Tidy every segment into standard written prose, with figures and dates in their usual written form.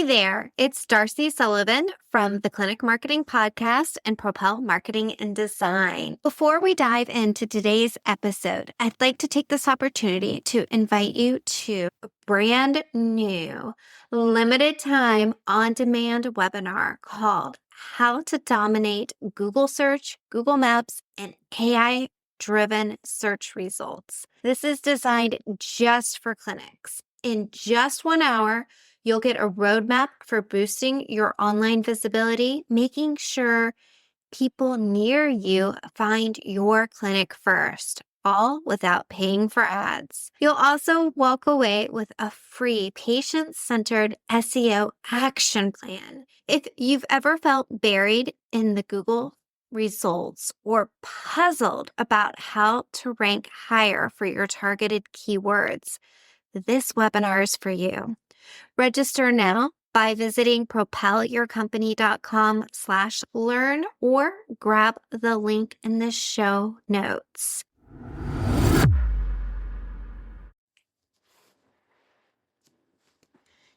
there, it's Darcy Sullivan from the Clinic Marketing Podcast and Propel Marketing and Design. Before we dive into today's episode, I'd like to take this opportunity to invite you to a brand new, limited time, on-demand webinar called How to Dominate Google Search, Google Maps, and AI-driven search results. This is designed just for clinics. In just 1 hour, you'll get a roadmap for boosting your online visibility, making sure people near you find your clinic first, all without paying for ads. You'll also walk away with a free patient-centered SEO action plan. If you've ever felt buried in the Google results or puzzled about how to rank higher for your targeted keywords, this webinar is for you. Register now by visiting propelyourcompany.com/learn or grab the link in the show notes.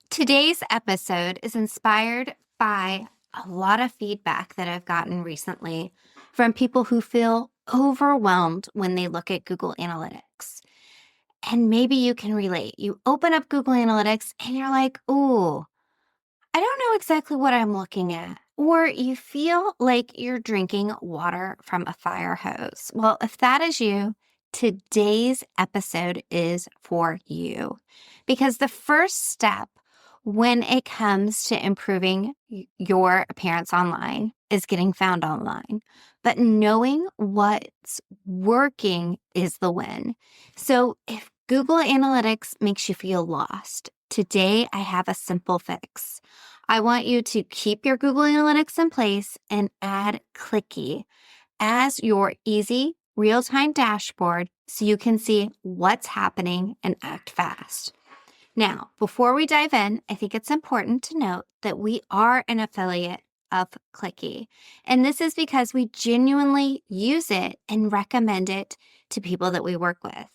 Today's episode is inspired by a lot of feedback that I've gotten recently from people who feel overwhelmed when they look at Google Analytics. And maybe you can relate. You open up Google Analytics and you're like, ooh, I don't know exactly what I'm looking at. Or you feel like you're drinking water from a fire hose. Well, if that is you, today's episode is for you. Because the first step when it comes to improving your appearance online is getting found online. But knowing what's working is the win. So if Google Analytics makes you feel lost, today I have a simple fix. I want you to keep your Google Analytics in place and add Clicky as your easy real-time dashboard so you can see what's happening and act fast. Now, before we dive in, I think it's important to note that we are an affiliate of Clicky. And this is because we genuinely use it and recommend it to people that we work with.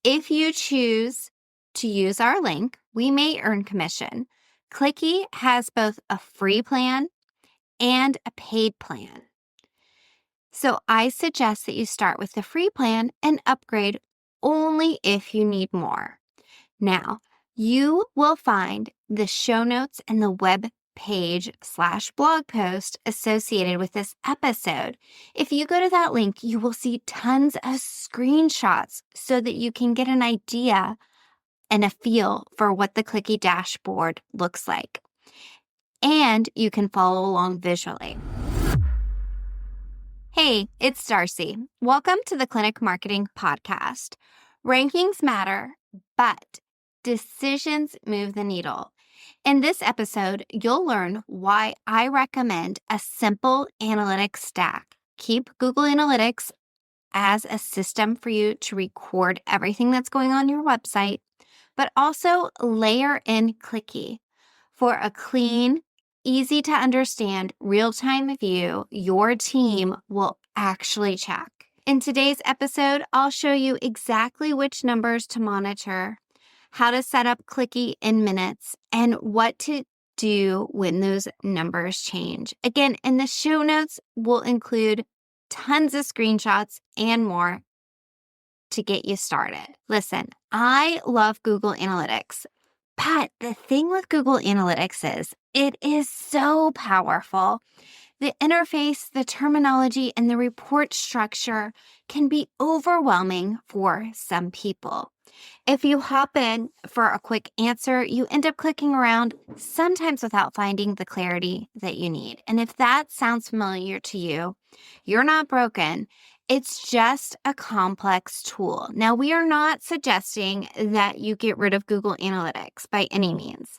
If you choose to use our link, we may earn commission. Clicky has both a free plan and a paid plan. So I suggest that you start with the free plan and upgrade only if you need more. Now, you will find the show notes and the web page/blog post associated with this episode. If you go to that link, you will see tons of screenshots so that you can get an idea and a feel for what the Clicky dashboard looks like. And you can follow along visually. Hey, it's Darcy. Welcome to the Clinic Marketing Podcast. Rankings matter, but decisions move the needle. In this episode, you'll learn why I recommend a simple analytics stack. Keep Google Analytics as a system for you to record everything that's going on your website, but also layer in Clicky for a clean, easy to understand, real-time view your team will actually check. In today's episode, I'll show you exactly which numbers to monitor, how to set up Clicky in minutes, and what to do when those numbers change. Again, in the show notes, we'll include tons of screenshots and more to get you started. Listen, I love Google Analytics, but the thing with Google Analytics is it is so powerful. The interface, the terminology, and the report structure can be overwhelming for some people. If you hop in for a quick answer, you end up clicking around, sometimes without finding the clarity that you need. And if that sounds familiar to you, you're not broken. It's just a complex tool. Now, we are not suggesting that you get rid of Google Analytics by any means.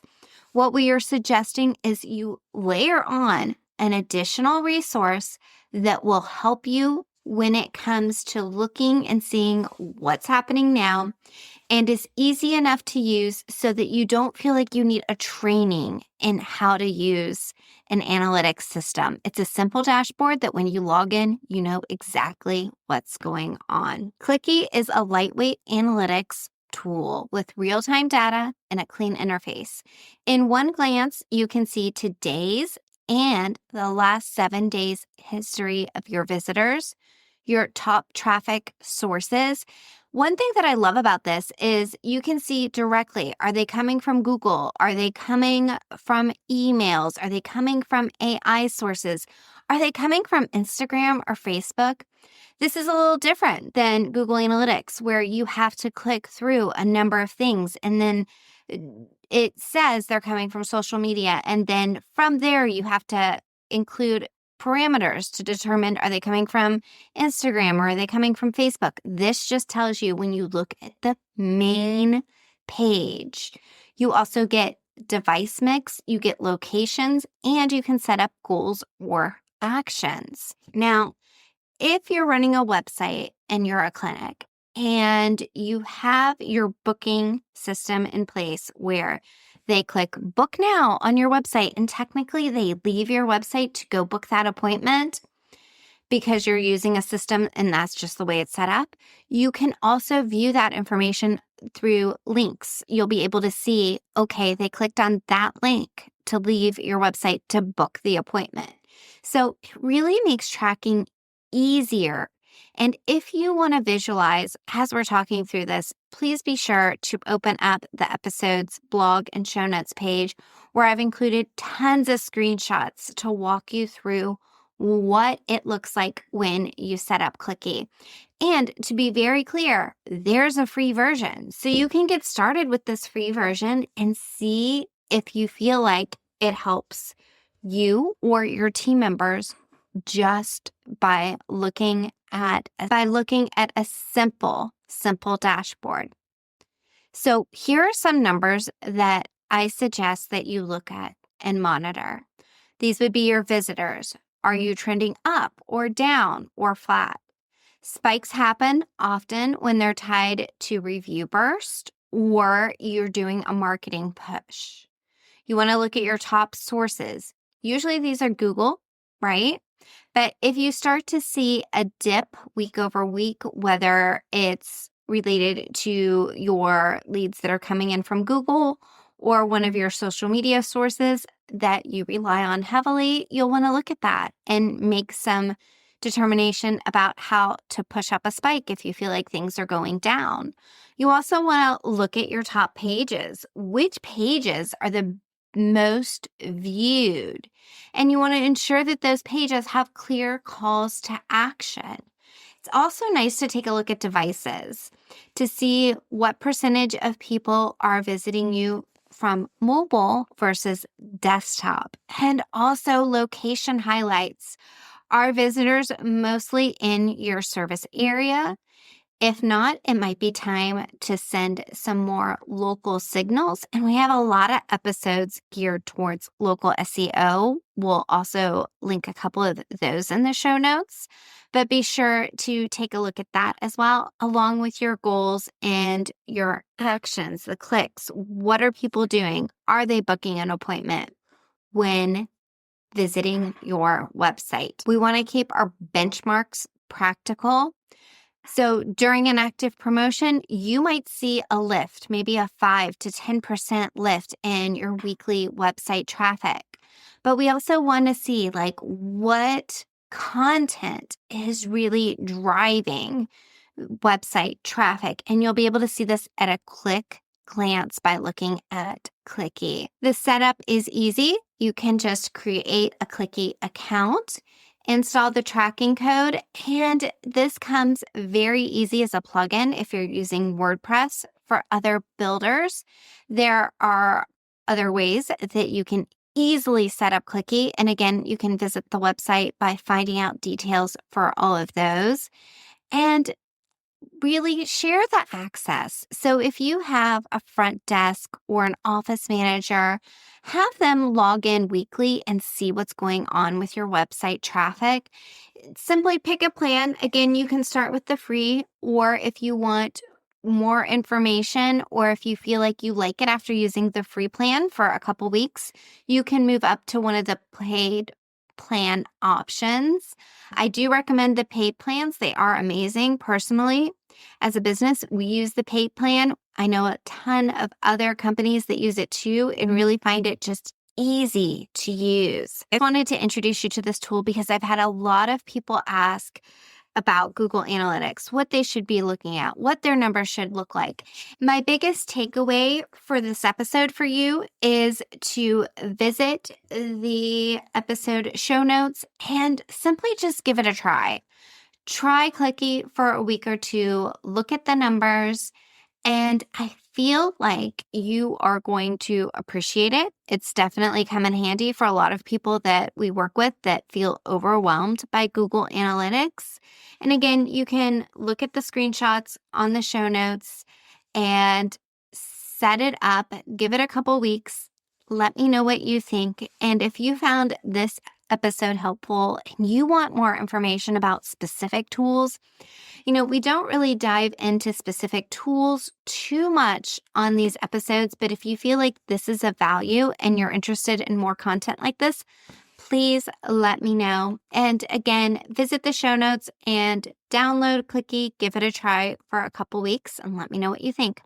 What we are suggesting is you layer on an additional resource that will help you when it comes to looking and seeing what's happening now, and is easy enough to use so that you don't feel like you need a training in how to use an analytics system. It's a simple dashboard that when you log in, you know exactly what's going on. Clicky is a lightweight analytics tool with real-time data and a clean interface. In one glance, you can see today's and the last 7 days' history of your visitors, your top traffic sources. One thing that I love about this is you can see directly, are they coming from Google? Are they coming from emails? Are they coming from AI sources? Are they coming from Instagram or Facebook? This is a little different than Google Analytics, where you have to click through a number of things and then it says they're coming from social media. And then from there, you have to include parameters to determine, are they coming from Instagram or are they coming from Facebook? This just tells you when you look at the main page. You also get device mix, you get locations, and you can set up goals or actions. Now, if you're running a website and you're a clinic and you have your booking system in place where they click book now on your website and technically they leave your website to go book that appointment because you're using a system and that's just the way it's set up, you can also view that information through links. You'll be able to see, okay, they clicked on that link to leave your website to book the appointment. So it really makes tracking easier. And if you want to visualize as we're talking through this, please be sure to open up the episode's blog and show notes page where I've included tons of screenshots to walk you through what it looks like when you set up Clicky. And to be very clear, there's a free version. So you can get started with this free version and see if you feel like it helps you or your team members just by looking at a simple dashboard. So here are some numbers that I suggest that you look at and monitor. These would be your visitors. Are you trending up or down or flat? Spikes happen often when they're tied to review burst or you're doing a marketing push. You want to look at your top sources. Usually these are Google, right? But if you start to see a dip week over week, whether it's related to your leads that are coming in from Google or one of your social media sources that you rely on heavily, you'll want to look at that and make some determination about how to push up a spike if you feel like things are going down. You also want to look at your top pages. Which pages are the most viewed? And you want to ensure that those pages have clear calls to action. It's also nice to take a look at devices to see what percentage of people are visiting you from mobile versus desktop, and also location highlights. Are visitors mostly in your service area? If not, it might be time to send some more local signals. And we have a lot of episodes geared towards local SEO. We'll also link a couple of those in the show notes. But be sure to take a look at that as well, along with your goals and your actions, the clicks. What are people doing? Are they booking an appointment when visiting your website? We want to keep our benchmarks practical. So during an active promotion, you might see a lift, maybe a 5 to 10% lift in your weekly website traffic. But we also want to see like what content is really driving website traffic. And you'll be able to see this at a quick glance by looking at Clicky. The setup is easy. You can just create a Clicky account, install the tracking code, and this comes very easy as a plugin if you're using WordPress. For other builders, there are other ways that you can easily set up Clicky. And again, you can visit the website by finding out details for all of those. And really share the access. So if you have a front desk or an office manager, have them log in weekly and see what's going on with your website traffic. Simply pick a plan. Again, you can start with the free, or if you want more information, or if you feel like you like it after using the free plan for a couple weeks, you can move up to one of the paid plan options. I do recommend the paid plans. They are amazing. Personally, as a business, we use the paid plan. I know a ton of other companies that use it too and really find it just easy to use. I wanted to introduce you to this tool because I've had a lot of people ask about Google Analytics, what they should be looking at, what their numbers should look like. My biggest takeaway for this episode for you is to visit the episode show notes and simply just give it a try. Try Clicky for a week or two, look at the numbers, and I feel like you are going to appreciate it. It's definitely come in handy for a lot of people that we work with that feel overwhelmed by Google Analytics. And again, you can look at the screenshots on the show notes and set it up, give it a couple weeks. Let me know what you think. And if you found this episode helpful and you want more information about specific tools, we don't really dive into specific tools too much on these episodes, but if you feel like this is of value and you're interested in more content like this, please let me know. And again, visit the show notes and download Clicky, give it a try for a couple weeks, and let me know what you think.